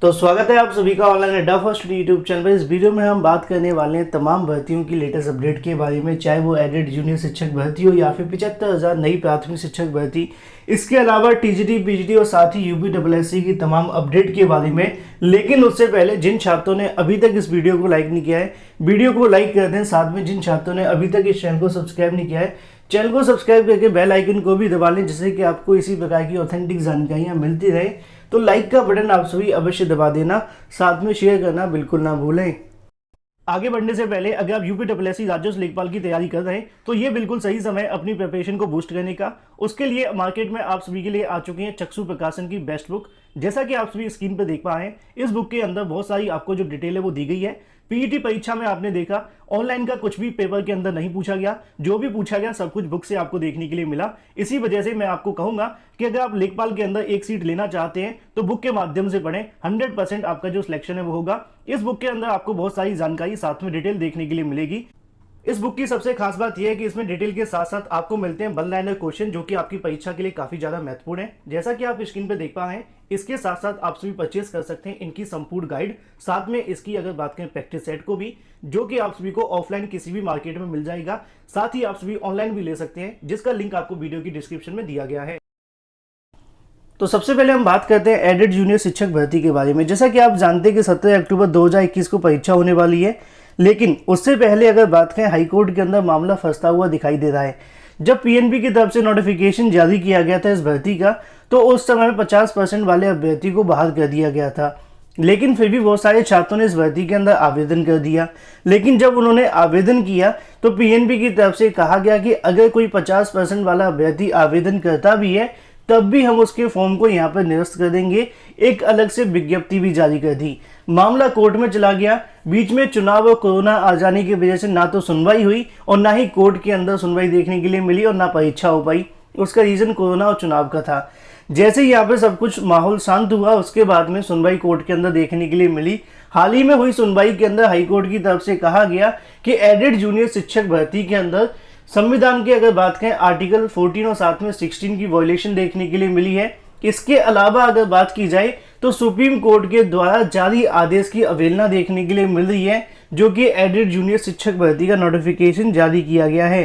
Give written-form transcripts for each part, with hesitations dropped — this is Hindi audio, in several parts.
तो स्वागत है आप सभी का ऑनलाइन अड्डा फर्स्ट यूट्यूब चैनल पर। इस वीडियो में हम बात करने वाले हैं तमाम भर्तियों की लेटेस्ट अपडेट के बारे में, चाहे वो एडेड जूनियर शिक्षक भर्ती हो या फिर 75,000 नई प्राथमिक शिक्षक भर्ती, इसके अलावा टीजीटी पीजीटी और साथ ही यूपीएससी की तमाम अपडेट के बारे में। लेकिन उससे पहले जिन छात्रों ने अभी तक इस वीडियो को लाइक नहीं किया है, वीडियो को लाइक कर दें। साथ में जिन छात्रों ने अभी तक इस चैनल को सब्सक्राइब नहीं किया है, चैनल को सब्सक्राइब करके बेल आइकन को भी दबा लें, जिससे कि आपको इसी प्रकार की ऑथेंटिक जानकारियां मिलती रहे। तो लाइक का बटन आप सभी अवश्य दबा देना, साथ में शेयर करना बिल्कुल ना भूलें। आगे बढ़ने से पहले अगर आप यूपीएससी राज्य लेखपाल की तैयारी कर रहे हैं तो ये बिल्कुल सही समय अपनी प्रिपरेशन को बूस्ट करने का। उसके लिए मार्केट में आप सभी के लिए आ चुकी है चक्षु प्रकाशन की बेस्ट बुक। जैसा कि आप सभी स्क्रीन पर देख पा रहे हैं, इस बुक के अंदर बहुत सारी आपको जो डिटेल है वो दी गई है। पीईटी परीक्षा में आपने देखा ऑनलाइन का कुछ भी पेपर के अंदर नहीं पूछा गया, जो भी पूछा गया सब कुछ बुक से आपको देखने के लिए मिला। इसी वजह से मैं आपको कहूंगा कि अगर आप लेखपाल के अंदर एक सीट लेना चाहते हैं तो बुक के माध्यम से पढ़ें। 100% आपका जो सिलेक्शन है वो होगा। इस बुक के अंदर आपको बहुत सारी जानकारी साथ में डिटेल देखने के लिए मिलेगी। इस बुक की सबसे खास बात यह है कि इसमें डिटेल के साथ साथ आपको मिलते हैं वन लाइनर क्वेश्चन, जो कि आपकी परीक्षा के लिए काफी ज्यादा महत्वपूर्ण है। जैसा कि आप स्क्रीन पर देख पा रहे हैं, इसके साथ साथ आप सभी परचेस कर सकते हैं इनकी संपूर्ण गाइड। साथ में इसकी अगर बात करें प्रैक्टिस सेट को भी, जो कि आप सभी को ऑफलाइन किसी भी मार्केट में मिल जाएगा। साथ ही आप सभी ऑनलाइन भी ले सकते हैं, जिसका लिंक आपको वीडियो की डिस्क्रिप्शन में दिया गया है। तो सबसे पहले हम बात करते हैं एडेड जूनियर शिक्षक भर्ती के बारे में। जैसा कि आप जानते हैं कि 17 अक्टूबर 2021 को परीक्षा होने वाली है, लेकिन उससे पहले अगर बात करें हाईकोर्ट के अंदर मामला फंसता हुआ दिखाई दे रहा है। जब पीएनबी की तरफ से नोटिफिकेशन जारी किया गया था इस भर्ती का, तो उस समय 50% वाले अभ्यर्थी को बाहर कर दिया गया था। लेकिन फिर भी बहुत सारे छात्रों ने इस भर्ती के अंदर आवेदन कर दिया। लेकिन जब उन्होंने आवेदन किया तो पीएनबी की तरफ से कहा गया कि अगर कोई 50% वाला अभ्यर्थी आवेदन करता भी है तब भी हम उसके फॉर्म को यहाँ पर निरस्त कर देंगे। एक अलग से विज्ञप्ति भी जारी कर दी। मामला कोर्ट में चला गया। बीच में चुनाव और कोरोना आ जाने की वजह से ना तो सुनवाई हुई और ना ही कोर्ट के अंदर सुनवाई देखने के लिए मिली और ना परीक्षा हो पाई। उसका रीजन कोरोना और चुनाव का था। जैसे ही यहाँ पे सब कुछ माहौल शांत हुआ, उसके बाद में सुनवाई कोर्ट के अंदर देखने के लिए मिली। हाल ही में हुई सुनवाई के अंदर हाईकोर्ट की तरफ से कहा गया कि एडेड जूनियर शिक्षक भर्ती के अंदर संविधान की अगर बात करें आर्टिकल 14 और साथ में 16 की वायलेशन देखने के लिए मिली है। इसके अलावा अगर बात की जाए तो सुप्रीम कोर्ट के द्वारा जारी आदेश की अवहेलना देखने के लिए मिल रही है, जो कि एडेड जूनियर शिक्षक भर्ती का नोटिफिकेशन जारी किया गया है।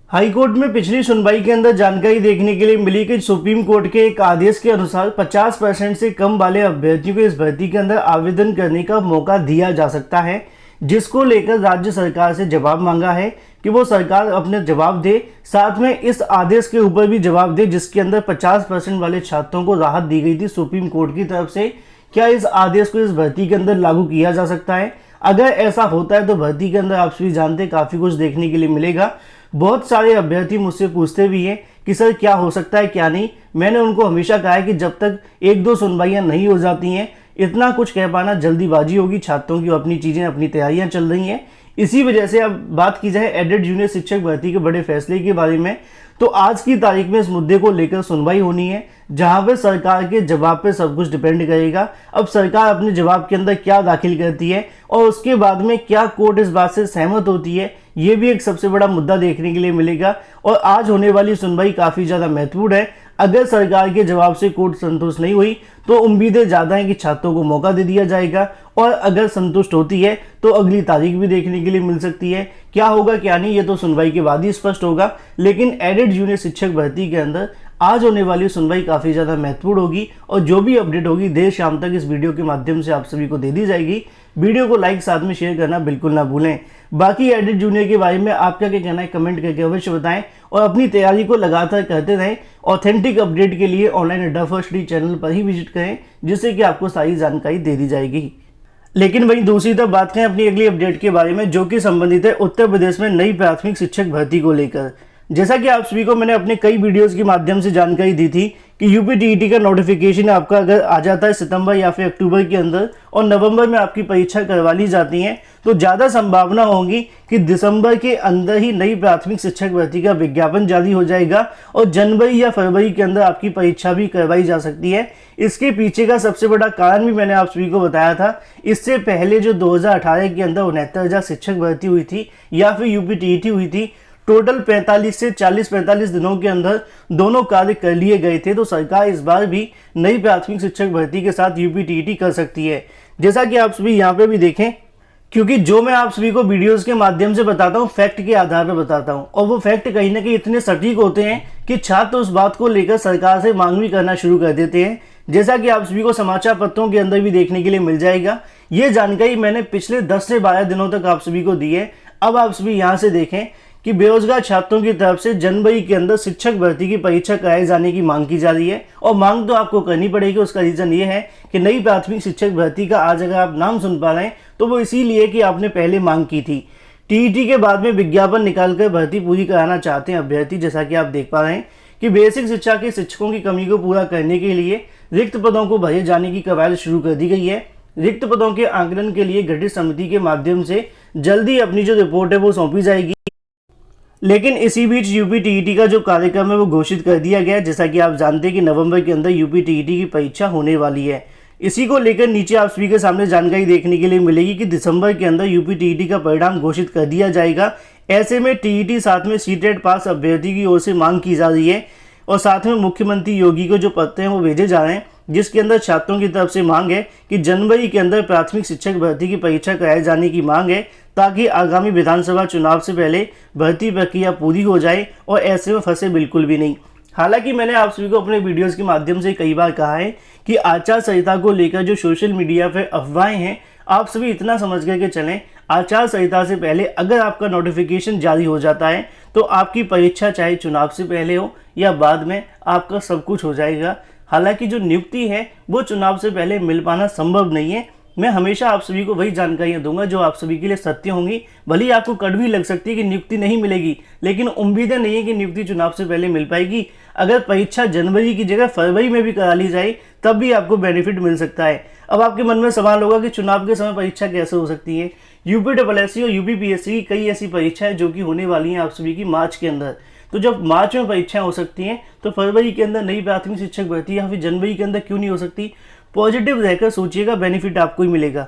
हाईकोर्ट में पिछली सुनवाई के अंदर जानकारी देखने के लिए मिली कि सुप्रीम कोर्ट के एक आदेश के अनुसार 50% से कम वाले अभ्यर्थियों को इस भर्ती के अंदर आवेदन करने का मौका दिया जा सकता है, जिसको लेकर राज्य सरकार से जवाब मांगा है कि वो सरकार अपने जवाब दे। साथ में इस आदेश के ऊपर भी जवाब दे जिसके अंदर 50% वाले छात्रों को राहत दी गई थी सुप्रीम कोर्ट की तरफ से। क्या इस आदेश को इस भर्ती के अंदर लागू किया जा सकता है? अगर ऐसा होता है तो भर्ती के अंदर आप सभी जानते हैं काफी कुछ देखने के लिए मिलेगा। बहुत सारे अभ्यर्थी मुझसे पूछते भी हैं कि सर क्या हो सकता है क्या नहीं। मैंने उनको हमेशा कहा है कि जब तक 1-2 सुनवाइयां नहीं हो जाती हैं, इतना कुछ कह पाना जल्दीबाजी होगी। छात्रों की अपनी चीजें, अपनी तैयारियां चल रही हैं। इसी वजह से अब बात की जाए एडेड जूनियर शिक्षक भर्ती के बड़े फैसले के बारे में, तो आज की तारीख में इस मुद्दे को लेकर सुनवाई होनी है, जहां पे सरकार के जवाब पे सब कुछ डिपेंड करेगा। अब सरकार अपने जवाब के अंदर क्या दाखिल करती है और उसके बाद में क्या कोर्ट इस बात से सहमत होती है, ये भी एक सबसे बड़ा मुद्दा देखने के लिए मिलेगा। और आज होने वाली सुनवाई काफी ज्यादा महत्वपूर्ण है। अगर सरकार के जवाब से कोर्ट संतुष्ट नहीं हुई तो उम्मीदें ज्यादा हैं कि छात्रों को मौका दे दिया जाएगा, और अगर संतुष्ट होती है तो अगली तारीख भी देखने के लिए मिल सकती है। क्या होगा क्या नहीं ये तो सुनवाई के बाद ही स्पष्ट होगा। लेकिन एडेड जूनियर शिक्षक भर्ती के अंदर आज होने वाली सुनवाई काफी ज्यादा महत्वपूर्ण होगी, और जो भी अपडेट होगी देर शाम तक इस वीडियो के माध्यम से आप सभी को दे दी जाएगी। वीडियो को लाइक साथ में शेयर करना बिल्कुल ना भूलें। बाकी एडेड जूनियर के बारे में आपका क्या कहना है कमेंट करके अवश्य बताएं, और अपनी तैयारी को लगातार करते रहें। ऑथेंटिक अपडेट के लिए ऑनलाइन अड्डा फर्स्ट चैनल पर ही विजिट करें, जिससे कि आपको सारी जानकारी दे दी जाएगी। लेकिन वहीं दूसरी तरफ बात करें अपनी अगली अपडेट के बारे में, जो कि संबंधित है उत्तर प्रदेश में नई प्राथमिक शिक्षक भर्ती को लेकर। जैसा कि आप सभी को मैंने अपने कई वीडियोस के माध्यम से जानकारी दी थी कि यूपीटीईटी का नोटिफिकेशन आपका अगर आ जाता है सितंबर या फिर अक्टूबर के अंदर और नवंबर में आपकी परीक्षा करवा ली जाती है, तो ज़्यादा संभावना होगी कि दिसंबर के अंदर ही नई प्राथमिक शिक्षक भर्ती का विज्ञापन जारी हो जाएगा और जनवरी या फरवरी के अंदर आपकी परीक्षा भी करवाई जा सकती है। इसके पीछे का सबसे बड़ा कारण भी मैंने आप सभी को बताया था। इससे पहले जो 2018 के अंदर 69,000 शिक्षक भर्ती हुई थी या फिर यूपीटीईटी हुई थी, टोटल 45 से 45 दिनों के अंदर दोनों कार्य कर लिए गए थे। तो सरकार इस बार भी नई प्राथमिक शिक्षक भर्ती के साथ यूपीटीईटी कर सकती है, जैसा कि आप सभी यहाँ पे भी देखें, क्योंकि जो मैं आप सभी को वीडियोस के माध्यम से बताता हूँ फैक्ट के आधार पर बताता हूँ, और वो फैक्ट कहीं ना कहीं इतने सटीक होते हैं कि छात्र उस बात को लेकर सरकार से मांग भी करना शुरू कर देते हैं, जैसा कि आप सभी को समाचार पत्रों के अंदर भी देखने के लिए मिल जाएगा। ये जानकारी मैंने पिछले 10 से 12 दिनों तक आप सभी को दी है। अब आप सभी यहाँ से देखें कि बेरोजगार छात्रों की तरफ से जनवरी के अंदर शिक्षक भर्ती की परीक्षा कराए जाने की मांग की जा रही है, और मांग तो आपको करनी पड़ेगी। उसका रीजन ये है कि नई प्राथमिक शिक्षक भर्ती का आज अगर आप नाम सुन पा रहे हैं तो वो इसीलिए कि आपने पहले मांग की थी। टीईटी के बाद में विज्ञापन निकालकर भर्ती पूरी कराना चाहते हैं अभ्यर्थी, जैसा कि आप देख पा रहे हैं कि बेसिक शिक्षा के शिक्षकों की कमी को पूरा करने के लिए रिक्त पदों को भरे जाने की कवायद शुरू कर दी गई है। रिक्त पदों के आंकलन के लिए गठित समिति के माध्यम से जल्दी अपनी जो रिपोर्ट है वो सौंपी जाएगी। लेकिन इसी बीच यूपीटीईटी का जो कार्यक्रम है वो घोषित कर दिया गया, जैसा कि आप जानते हैं कि नवंबर के अंदर यूपीटीईटी की परीक्षा होने वाली है। इसी को लेकर नीचे आप सभी के सामने जानकारी देखने के लिए मिलेगी कि दिसंबर के अंदर यूपीटीईटी का परिणाम घोषित कर दिया जाएगा। ऐसे में टीईटी साथ में सीटेट पास अभ्यर्थी की ओर से मांग की जा रही है, और साथ में मुख्यमंत्री योगी को जो पत्र हैं वो भेजे जा रहे हैं, जिसके अंदर छात्रों की तरफ से मांग है कि जनवरी के अंदर प्राथमिक शिक्षक भर्ती की परीक्षा कराए जाने की मांग है, ताकि आगामी विधानसभा चुनाव से पहले भर्ती प्रक्रिया पूरी हो जाए और ऐसे में फंसे बिल्कुल भी नहीं। हालांकि मैंने आप सभी को अपने वीडियोस के माध्यम से कई बार कहा है कि आचार संहिता को लेकर जो सोशल मीडिया पर अफवाहें हैं, आप सभी इतना समझ करके चलें, आचार संहिता से पहले अगर आपका नोटिफिकेशन जारी हो जाता है तो आपकी परीक्षा चाहे चुनाव से पहले हो या बाद में, आपका सब कुछ हो जाएगा। हालांकि जो नियुक्ति है वो चुनाव से पहले मिल पाना संभव नहीं है। मैं हमेशा आप सभी को वही जानकारियां दूंगा जो आप सभी के लिए सत्य होंगी। भले ही आपको कड़वी लग सकती है कि नियुक्ति नहीं मिलेगी, लेकिन उम्मीदें नहीं है कि नियुक्ति चुनाव से पहले मिल पाएगी। अगर परीक्षा जनवरी की जगह फरवरी में भी करा ली जाए तब भी आपको बेनिफिट मिल सकता है। अब आपके मन में सवाल होगा कि चुनाव के समय परीक्षा कैसे हो सकती है। यूपीएससी और यूपीपीएससी की कई ऐसी परीक्षाएं जो कि होने वाली हैं आप सभी की मार्च के अंदर। तो जब मार्च में परीक्षाएं हो सकती हैं तो फरवरी के अंदर नई प्राथमिक शिक्षक भर्ती या फिर जनवरी के अंदर क्यों नहीं हो सकती। पॉजिटिव रहकर सोचिएगा, बेनिफिट आपको ही मिलेगा।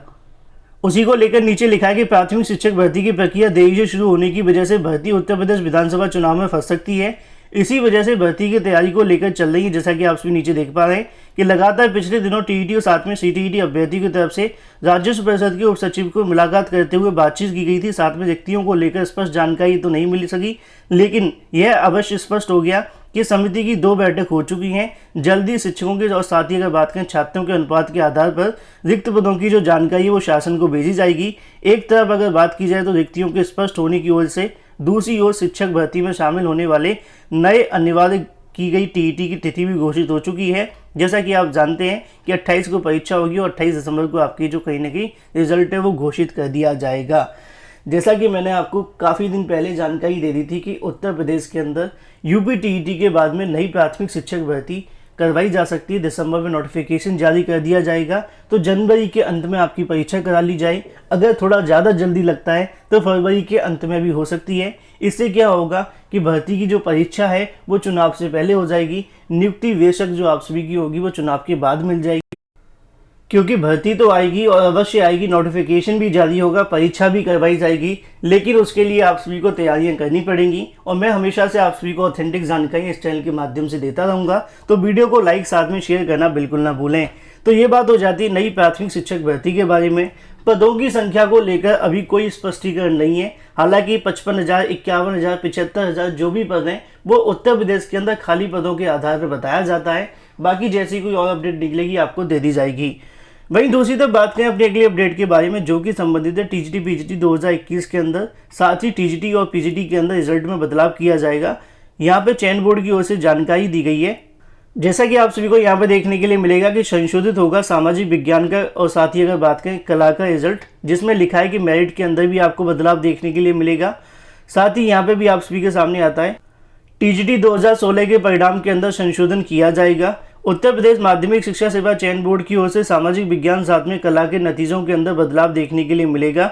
उसी को लेकर नीचे लिखा है कि प्राथमिक शिक्षक भर्ती की प्रक्रिया देरी से शुरू होने की वजह से भर्ती उत्तर प्रदेश विधानसभा चुनाव में फंस सकती है। इसी वजह से भर्ती की तैयारी को लेकर चल रही है, जैसा कि आप सभी नीचे देख पा रहे हैं कि लगातार पिछले दिनों टीईटी और साथ में सीटीईटी अभ्यर्थी की तरफ से राजस्व परिषद के उप सचिव को मुलाकात करते हुए बातचीत की गई थी। साथ में रिक्तियों को लेकर स्पष्ट जानकारी तो नहीं मिल सकी, लेकिन यह अवश्य स्पष्ट हो गया कि समिति की 2 बैठक हो चुकी हैं। जल्दी शिक्षकों के और साथ ही अगर बात करें छात्रों के अनुपात के आधार पर रिक्त पदों की जो जानकारी है वो शासन को भेजी जाएगी। एक तरफ अगर बात की जाए तो रिक्तियों के स्पष्ट होने की ओर से, दूसरी ओर शिक्षक भर्ती में शामिल होने वाले नए अनिवार्य की गई टीईटी की तिथि भी घोषित हो चुकी है। जैसा कि आप जानते हैं कि 28 को परीक्षा होगी और 28 दिसंबर को आपकी जो कहीं ना कहीं रिजल्ट है वो घोषित कर दिया जाएगा। जैसा कि मैंने आपको काफ़ी दिन पहले जानकारी दे दी थी कि उत्तर प्रदेश के अंदर यूपीटीईटी के बाद में नई प्राथमिक शिक्षक भर्ती करवाई जा सकती है। दिसंबर में नोटिफिकेशन जारी कर दिया जाएगा तो जनवरी के अंत में आपकी परीक्षा करा ली जाए। अगर थोड़ा ज़्यादा जल्दी लगता है तो फरवरी के अंत में भी हो सकती है। इससे क्या होगा कि भर्ती की जो परीक्षा है वो चुनाव से पहले हो जाएगी, नियुक्ति बेशक जो आप सभी की होगी वो चुनाव के बाद मिल जाएगी, क्योंकि भर्ती तो आएगी और अवश्य आएगी, नोटिफिकेशन भी जारी होगा, परीक्षा भी करवाई जाएगी, लेकिन उसके लिए आप सभी को तैयारियां करनी पड़ेंगी। और मैं हमेशा से आप सभी को ऑथेंटिक जानकारी इस चैनल के माध्यम से देता रहूँगा, तो वीडियो को लाइक साथ में शेयर करना बिल्कुल ना भूलें। तो ये बात हो जाती है नई प्राथमिक शिक्षक भर्ती के बारे में। पदों की संख्या को लेकर अभी कोई स्पष्टीकरण नहीं है। हालांकि 55,000, 51,000, 75,000 जो भी पद हैं वो उत्तर प्रदेश के अंदर खाली पदों के आधार पर बताया जाता है। बाकी जैसी कोई और अपडेट निकलेगी आपको दे दी जाएगी। वहीं दूसरी तरफ बात करें अपने अगले अपडेट के बारे में जो कि संबंधित है टीजीटी पीजीटी 2021 के अंदर, साथ ही टीजीटी और पीजीटी के अंदर रिजल्ट में बदलाव किया जाएगा। यहाँ पे चयन बोर्ड की ओर से जानकारी दी गई है। जैसा कि आप सभी को यहाँ पे देखने के लिए मिलेगा कि संशोधित होगा सामाजिक विज्ञान का और साथ ही अगर बात करें कला का रिजल्ट, जिसमें लिखा है कि मेरिट के अंदर भी आपको बदलाव देखने के लिए मिलेगा। साथ ही यहाँ पे भी आप सभी के सामने आता है टीजीटी 2016 के परिणाम के अंदर संशोधन किया जाएगा। उत्तर प्रदेश माध्यमिक शिक्षा सेवा चयन बोर्ड की ओर से सामाजिक विज्ञान साथ में कला के नतीजों के अंदर बदलाव देखने के लिए मिलेगा।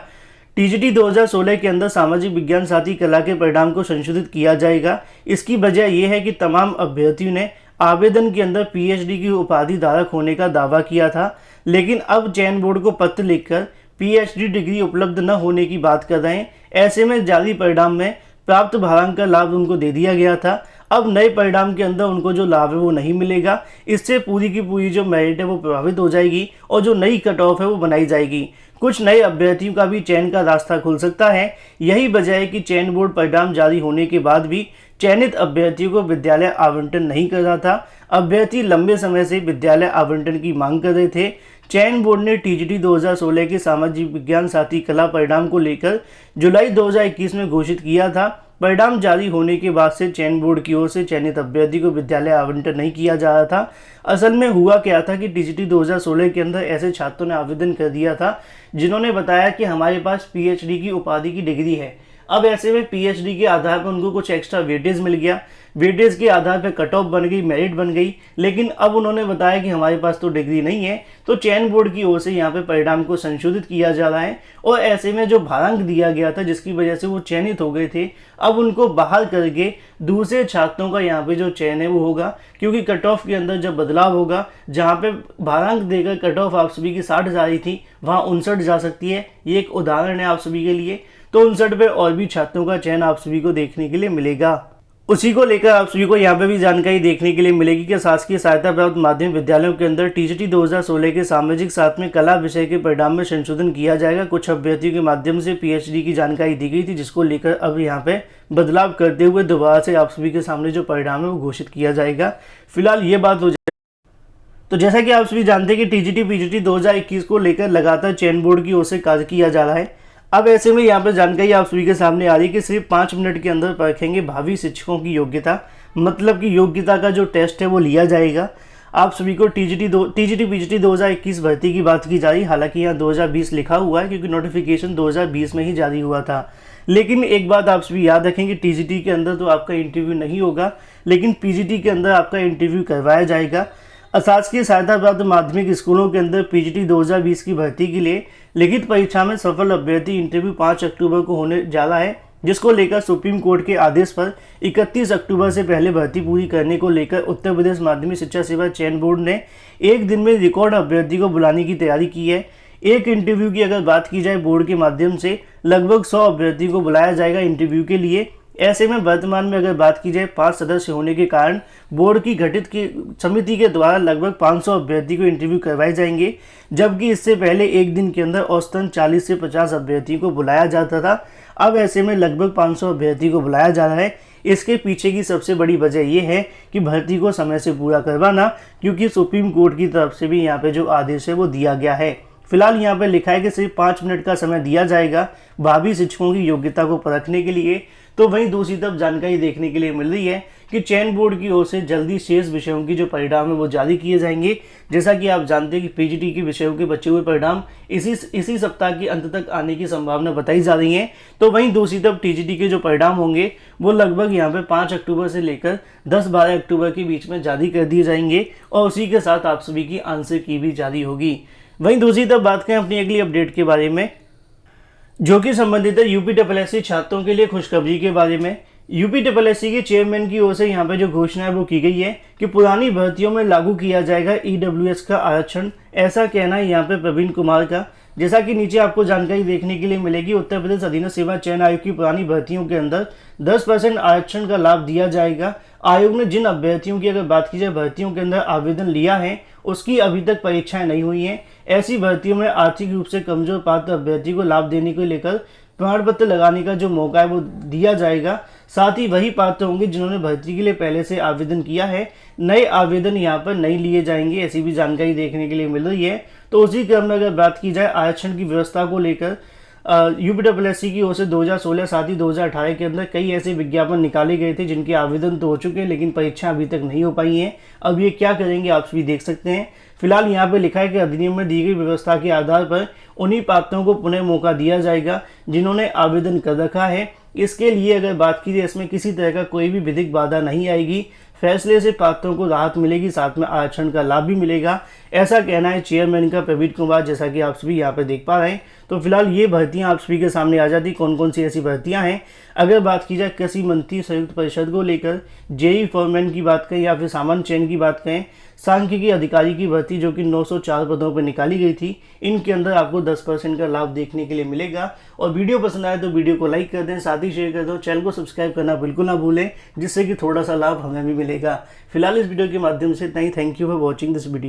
टीजीटी 2016 के अंदर सामाजिक विज्ञान साथ ही कला के परिणाम को संशोधित किया जाएगा। इसकी वजह यह है कि तमाम अभ्यर्थियों ने आवेदन के अंदर पीएचडी की उपाधि धारक होने का दावा किया था, लेकिन अब चयन बोर्ड को पत्र लिखकर पीएचडी डिग्री उपलब्ध न होने की बात कर रहे हैं। ऐसे में जारी परिणाम में प्राप्त भारांक का लाभ उनको दे दिया गया था। अब नए परिणाम के अंदर उनको जो लाभ है वो नहीं मिलेगा। इससे पूरी की पूरी जो मेरिट है वो प्रभावित हो जाएगी और जो नई कट ऑफ है वो बनाई जाएगी। कुछ नए अभ्यर्थियों का भी चयन का रास्ता खुल सकता है। यही वजह है कि चयन बोर्ड परिणाम जारी होने के बाद भी चयनित अभ्यर्थियों को विद्यालय आवंटन नहीं कर रहा था। अभ्यर्थी लंबे समय से विद्यालय आवंटन की मांग कर रहे थे। चयन बोर्ड ने टीजीटी 2016 के सामाजिक विज्ञान साथी कला परिणाम को लेकर जुलाई 2021 में घोषित किया था। परिणाम जारी होने के बाद से चयन बोर्ड की ओर से चयनित अभ्यर्थी को विद्यालय आवंटन नहीं किया जा रहा था। असल में हुआ क्या था कि टीजीटी 2016 के अंदर ऐसे छात्रों ने आवेदन कर दिया था जिन्होंने बताया कि हमारे पास पीएचडी की उपाधि की डिग्री है। अब ऐसे में पीएचडी के आधार पर उनको कुछ एक्स्ट्रा वेटेज मिल गया। वेटेज के आधार पर कट ऑफ बन गई, मेरिट बन गई, लेकिन अब उन्होंने बताया कि हमारे पास तो डिग्री नहीं है। तो चयन बोर्ड की ओर से यहाँ पे परिणाम को संशोधित किया जा रहा है और ऐसे में जो भारांक दिया गया था जिसकी वजह से वो चयनित हो गए थे, अब उनको बहाल करके दूसरे छात्रों का यहाँ पे जो चयन है वो होगा। क्योंकि कट ऑफ के अंदर जब बदलाव होगा, जहाँ पे भारांक देकर कट ऑफ आप सभी की 60 जा रही थी, वहाँ 59 जा सकती है। ये एक उदाहरण है आप सभी के लिए। तो 59 पे और भी छात्रों का चयन आप सभी को देखने के लिए मिलेगा। उसी को लेकर आप सभी को यहाँ पे भी जानकारी देखने के लिए मिलेगी कि शासकीय सहायता प्राप्त माध्यमिक विद्यालयों के अंदर टीजीटी 2016 के सामाजिक साथ में कला विषय के परिणाम में संशोधन किया जाएगा। कुछ अभ्यर्थियों के माध्यम से पीएचडी की जानकारी दी गई थी, जिसको लेकर अब यहाँ पे बदलाव करते हुए दोबारा से आप सभी के सामने जो परिणाम है वो घोषित किया जाएगा। फिलहाल ये बात हो जाए तो जैसा कि आप सभी जानते हैं कि टीजीटी पीजीटी 2021 को लेकर लगातार चयन बोर्ड की ओर से कार्य किया जा रहा है। अब ऐसे में यहाँ पर जानकारी आप सभी के सामने आ रही है कि सिर्फ 5 मिनट के अंदर परखेंगे भावी शिक्षकों की योग्यता। मतलब कि योग्यता का जो टेस्ट है वो लिया जाएगा। आप सभी को टीजीटी पीजीटी 2021 भर्ती की बात की जा रही है। हालांकि यहाँ 2020 लिखा हुआ है क्योंकि नोटिफिकेशन 2020 में ही जारी हुआ था। लेकिन एक बात आप सभी याद रखें कि टीजीटी के अंदर तो आपका इंटरव्यू नहीं होगा, लेकिन पीजीटी के अंदर आपका इंटरव्यू करवाया जाएगा। अशासकीय सहायता प्राप्त माध्यमिक स्कूलों के अंदर पीजीटी 2020 की भर्ती के लिए लिखित परीक्षा में सफल अभ्यर्थी इंटरव्यू 5 अक्टूबर को होने जा रहा है, जिसको लेकर सुप्रीम कोर्ट के आदेश पर 31 अक्टूबर से पहले भर्ती पूरी करने को लेकर उत्तर प्रदेश माध्यमिक शिक्षा सेवा चयन बोर्ड ने एक दिन में रिकॉर्ड अभ्यर्थी को बुलाने की तैयारी की है। एक इंटरव्यू की अगर बात की जाए बोर्ड के माध्यम से लगभग 100 अभ्यर्थी को बुलाया जाएगा इंटरव्यू के लिए। ऐसे में वर्तमान में अगर बात की जाए 5 सदस्य होने के कारण बोर्ड की गठित की समिति के द्वारा लगभग 500 अभ्यर्थी को इंटरव्यू करवाए जाएंगे, जबकि इससे पहले एक दिन के अंदर औसतन 40 से 50 अभ्यर्थियों को बुलाया जाता था। अब ऐसे में लगभग 500 अभ्यर्थी को बुलाया जा रहा है। इसके पीछे की सबसे बड़ी वजह यह है कि भर्ती को समय से पूरा करवाना, क्योंकि सुप्रीम कोर्ट की तरफ से भी यहाँ पे जो आदेश है वो दिया गया है। फिलहाल यहाँ पे लिखा है कि सिर्फ 5 मिनट का समय दिया जाएगा भावी शिक्षकों की योग्यता को परखने के लिए। तो वहीं दूसरी तरफ जानकारी देखने के लिए मिल रही है कि चयन बोर्ड की ओर से जल्दी शेष विषयों की जो परिणाम है वो जारी किए जाएंगे। जैसा कि आप जानते हैं कि पीजीटी के विषयों के बचे हुए परिणाम इसी सप्ताह के अंत तक आने की संभावना बताई जा रही है। तो वहीं दूसरी तरफ टीजीटी के जो परिणाम होंगे वो लगभग यहाँ पे 5 अक्टूबर से लेकर 10-12 अक्टूबर के बीच में जारी कर दिए जाएंगे और उसी के साथ आप सभी की आंसर की भी जारी होगी। वहीं दूसरी तरफ बात करें अपनी अगली अपडेट के बारे में, जो कि संबंधित है यूपीएससी छात्रों के लिए खुशखबरी के बारे में। यूपीएससी के चेयरमैन की ओर से यहाँ पे जो घोषणा है वो की गई है कि पुरानी भर्तियों में लागू किया जाएगा ईडब्ल्यूएस का आरक्षण। ऐसा कहना है यहाँ पे प्रवीण कुमार का। जैसा कि नीचे आपको जानकारी देखने के लिए मिलेगी, उत्तर प्रदेश अधीनस्थ सेवा चयन आयोग की पुरानी भर्तियों के अंदर 10% आरक्षण का लाभ दिया जाएगा। आयोग ने जिन अभ्यर्थियों की अगर बात की जाए भर्तियों के अंदर आवेदन लिया है, उसकी अभी तक परीक्षाएं नहीं हुई हैं। ऐसी भर्तियों में आर्थिक रूप से कमजोर पात्र अभ्यर्थी को लाभ देने को लेकर प्रमाण पत्र लगाने का जो मौका है वो दिया जाएगा। साथ ही वही पात्र होंगे जिन्होंने भर्ती के लिए पहले से आवेदन किया है। नए आवेदन यहाँ पर नहीं लिए जाएंगे, ऐसी भी जानकारी देखने के लिए मिल रही है। तो उसी क्रम में अगर बात की जाए आरक्षण की व्यवस्था को लेकर यूपीएससी की ओर से 2016 साथ ही 2018 के अंदर कई ऐसे विज्ञापन निकाले गए थे जिनके आवेदन तो हो चुके हैं, लेकिन परीक्षा अभी तक नहीं हो पाई हैं। अब ये क्या करेंगे आप भी देख सकते हैं। फिलहाल यहाँ पे लिखा है कि अधिनियम में दी गई व्यवस्था के आधार पर उन्हीं पात्रों को पुनः मौका दिया जाएगा जिन्होंने आवेदन कर रखा है। इसके लिए अगर बात की जाए इसमें किसी तरह का कोई भी विधिक बाधा नहीं आएगी। फैसले से पात्रों को राहत मिलेगी, साथ में आरक्षण का लाभ भी मिलेगा, ऐसा कहना है चेयरमैन का प्रवीण कुमार, जैसा कि आप सभी यहाँ पे देख पा रहे हैं। तो फिलहाल ये भर्तियां आप सभी के सामने आ जाती कौन कौन सी ऐसी भर्तियां हैं। अगर बात की जाए कृषि मंत्री संयुक्त परिषद को लेकर जेई फॉरमैन की बात करें या फिर सामान्य चयन की बात करें, सांख्यिकी अधिकारी की भर्ती जो कि 904 पदों पर निकाली गई थी, इनके अंदर आपको 10% का लाभ देखने के लिए मिलेगा। और वीडियो पसंद आए तो वीडियो को लाइक कर दें, साथ ही शेयर कर दो, चैनल को सब्सक्राइब करना बिल्कुल ना भूलें, जिससे कि थोड़ा सा लाभ हमें भी मिलेगा। फिलहाल इस वीडियो के माध्यम से इतना ही। Thank you for watching this video.